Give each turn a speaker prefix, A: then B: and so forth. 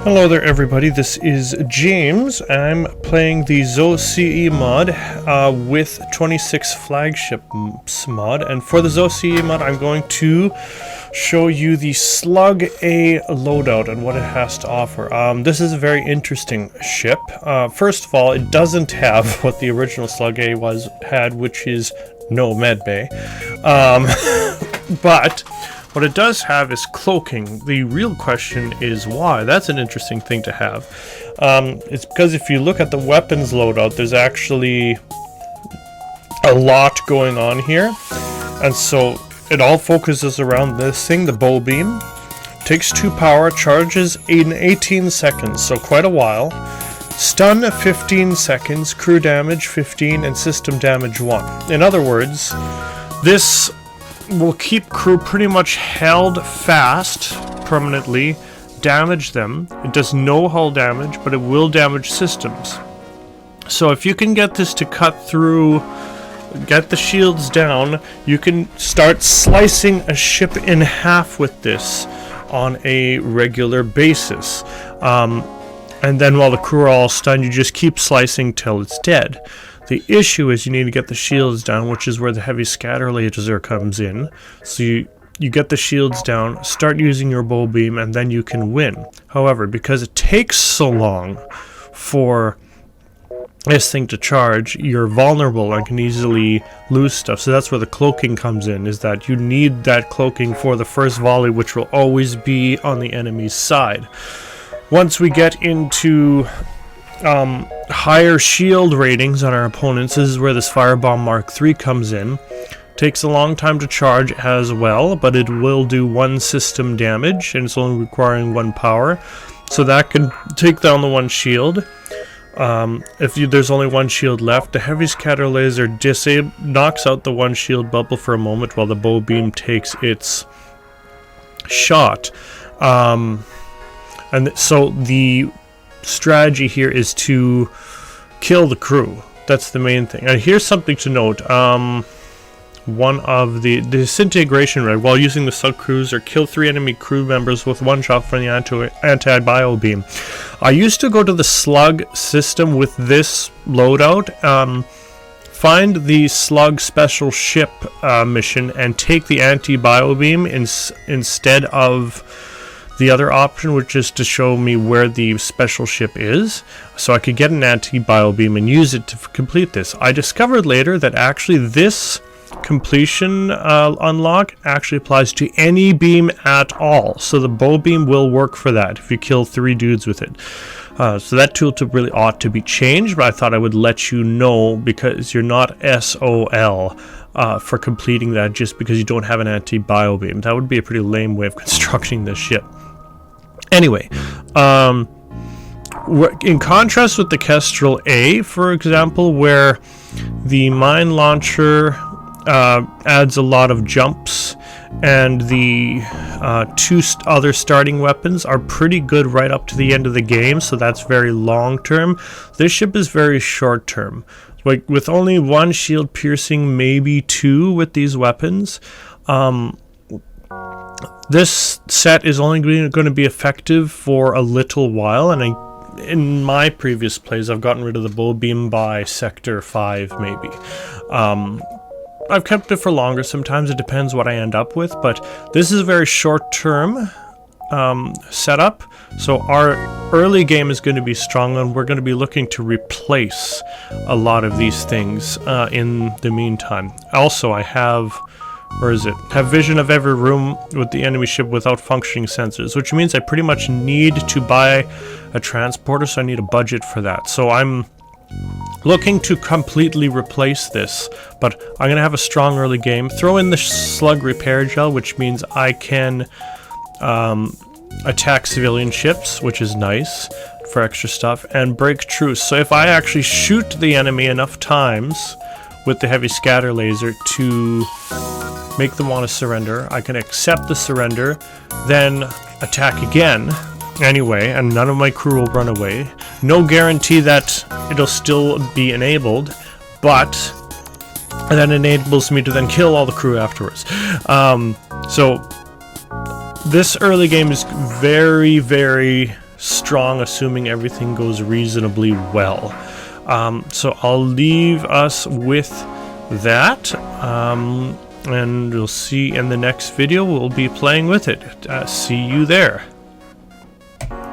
A: Hello there everybody, this is James. I'm playing the ZHO CE mod with 26 flagships mod, and for the ZHO CE mod I'm going to show you the Slug A loadout and what it has to offer. This is a very interesting ship. First of all, it doesn't have what the original Slug A had, which is no medbay. But what it does have is cloaking. The real question is why. That's an interesting thing to have. It's because if you look at the weapons loadout, there's actually a lot going on here. And so it all focuses around this thing, the bow beam. Takes 2 power, charges in 18 seconds, so quite a while. Stun 15 seconds, crew damage 15, and system damage 1. In other words, this will keep crew pretty much held fast permanently, damage them. It does no hull damage, but it will damage systems. So if you can get this to cut through, get the shields down, you can start slicing a ship in half with this on a regular basis. And then while the crew are all stunned, you just keep slicing till it's dead. The issue is you need to get the shields down, which is where the heavy scatter laser comes in. So you get the shields down, start using your bow beam, and then you can win. However, because it takes so long for this thing to charge, you're vulnerable and can easily lose stuff. So that's where the cloaking comes in, is that you need that cloaking for the first volley, which will always be on the enemy's side. Once we get into higher shield ratings on our opponents, this is where this Firebomb Mark III comes in. Takes a long time to charge as well, but it will do 1 system damage, and it's only requiring 1 power. So that can take down the 1 shield. There's only 1 shield left, the heavy scatter laser knocks out the 1 shield bubble for a moment while the bow beam takes its shot. And so the strategy here is to kill the crew. That's the main thing. And here's something to note. One of the disintegration red, while using the Slug Cruiser, kill 3 enemy crew members with 1 shot from the anti-bio beam. I used to go to the Slug system with this loadout. Find the Slug special ship mission and take the anti-bio beam instead of the other option, which is to show me where the special ship is, so I could get an anti-bio beam and use it to complete this. I discovered later that actually this completion unlock actually applies to any beam at all, so the bow beam will work for that if you kill 3 dudes with it. So that tooltip really ought to be changed, but I thought I would let you know because you're not SOL for completing that just because you don't have an anti-bio beam. That would be a pretty lame way of constructing this ship. Anyway, in contrast with the Kestrel A, for example, where the mine launcher adds a lot of jumps, and the 2 other starting weapons are pretty good right up to the end of the game, so that's very long term. This ship is very short term. Like with only 1 shield piercing, maybe 2 with these weapons. This set is only going to be effective for a little while, and in my previous plays I've gotten rid of the bow beam by sector 5 maybe. I've kept it for longer, sometimes it depends what I end up with, but this is a very short term setup, so our early game is going to be strong, and we're going to be looking to replace a lot of these things in the meantime. Also, I have vision of every room with the enemy ship without functioning sensors, which means I pretty much need to buy a transporter, so I need a budget for that. So I'm looking to completely replace this, but I'm going to have a strong early game. Throw in the slug repair gel, which means I can attack civilian ships, which is nice for extra stuff, and break truce. So if I actually shoot the enemy enough times with the heavy scatter laser to make them want to surrender, I can accept the surrender, then attack again anyway, and none of my crew will run away. No guarantee that it'll still be enabled, but that enables me to then kill all the crew afterwards. So this early game is very, very strong, assuming everything goes reasonably well. So I'll leave us with that, and we'll see in the next video. We'll be playing with it. See you there.